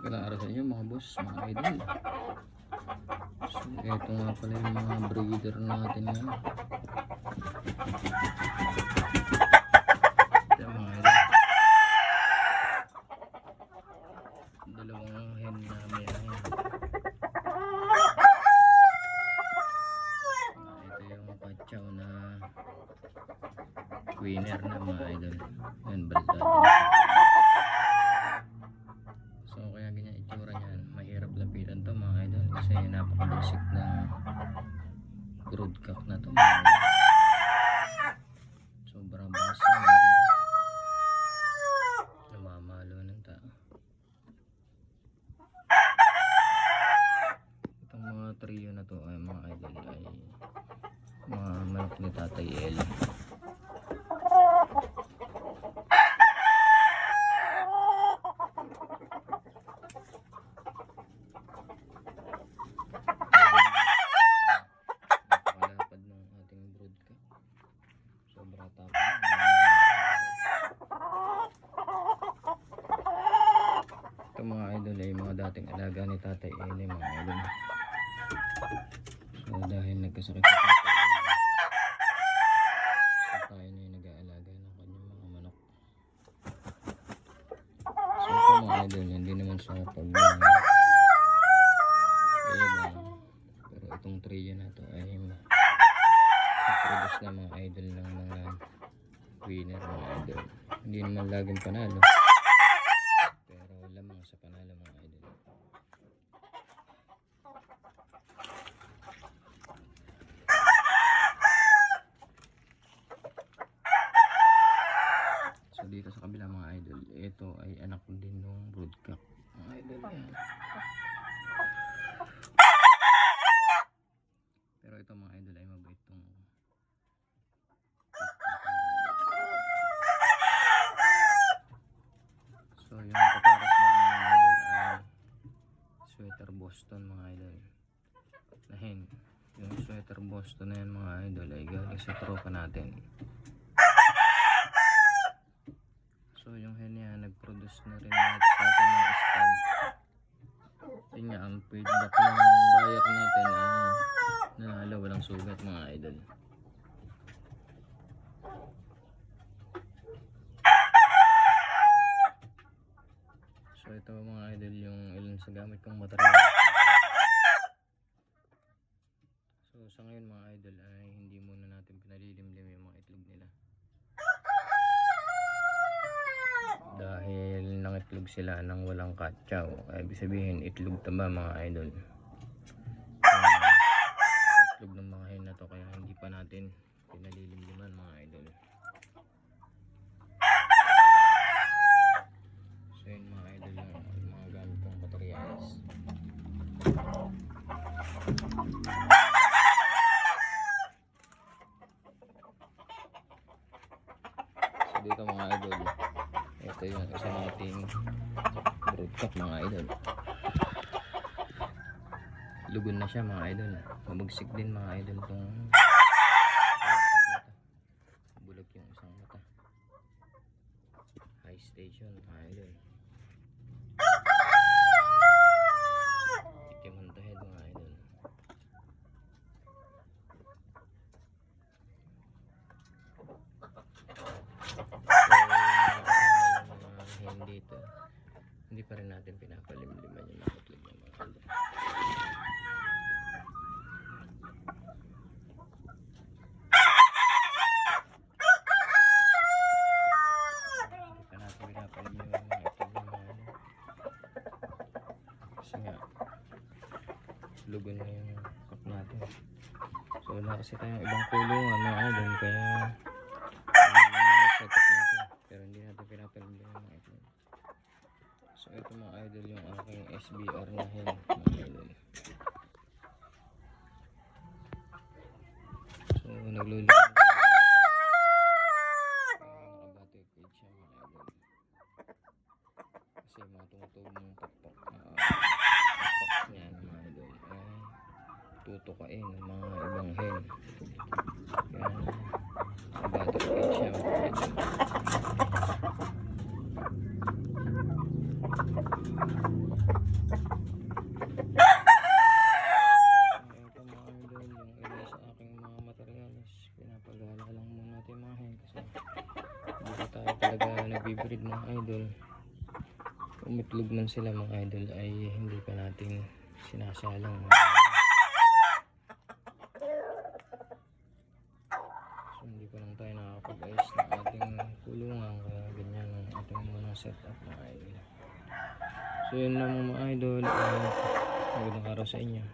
Magandang araw sa inyo mga boss, mga idol. So ito nga pala yung mga breeder natin ngayon. Ito mga idol, dalawang hen na may hen. Ito yung patsaw na winner na mga idol. Yan, baliktad. So kaya ganyan itsura niyan, mahirap lapitan to mga idol kasi napaka-basic na broodcock na to mga idol. Sobrang bagas na mga idol, namamalo ng tao. Itong mga trio na to ay mga idol ay mga manok ni Tatay El. Sobrang tapang. Ito mga idol ay mga dating alaga ni Tatay Eli mga idol. So dahil nagkasakit si Tatay Eli, so tayo na yung nag-aalaga ng kanyang mga manok. So ito mga idol, hindi naman siya pag pero itong trio na to ay produce na mga idol ng mga winner mga idol. Hindi naman laging panalo, pero lamang sa panalo mga idol. So dito sa kabila mga idol, ito ay anak din ng broodcock mga idol. Pero ito mga idol ay mabait tong so yung kapares ng mga idol ay sweater Boston mga idol na hen. Yung sweater Boston na yan mga idol ay galing sa tropa natin. So yung hen niya nag-produce na rin sa atin ng stud. Yun nga ang feedback ng buyer natin ay nanalo, walang sugat mga idol. So ito mga idol yung ilan sa gamit kong material. So sa ngayon mga idol ay hindi muna natin pinalilimlim yung mga itlog nila, dahil nangitlog sila ng walang katsaw. Ibig sabihin itlog taba mga idol. Itlog ng mga hen na to, kaya hindi pa natin pinalilimliman mga idol. So yun mga idol yung mga gamit kong materials. So dito mga idol, ito yung isa nating broodcock mga idol. Lugon na siya mga idol, mabagsik din mga idol itong broodcock na to. Bulag yung isang mata, high station mga idol. Itim on the head mga idol. So yung dito, hindi pa rin natin pinapalimliman yung mga itlog niya mga idol. Kasi nga lugon na yung cock natin. So wala kasi tayong ibang kulungan mga idol, kaya setup natin, pero hindi natin pinapalimlim mga idol. So ito mga idol yung aking SBR na hen mga idol. So naglulugon kasi mga tumutubong pakpak niya mga idol ay tutukain ng mga ibang hen. Kaya nakabatik cage siya mga idol. nagbe-breed mga idol, umitlog man sila mga idol ay hindi pa natin sinasalang mga idol. So hindi pa lang tayo nakakapag-ayos ng ating kulungan, kaya ganyan ang ating mga setup mga idol. So yun lang mga idol, magandang araw sa inyo.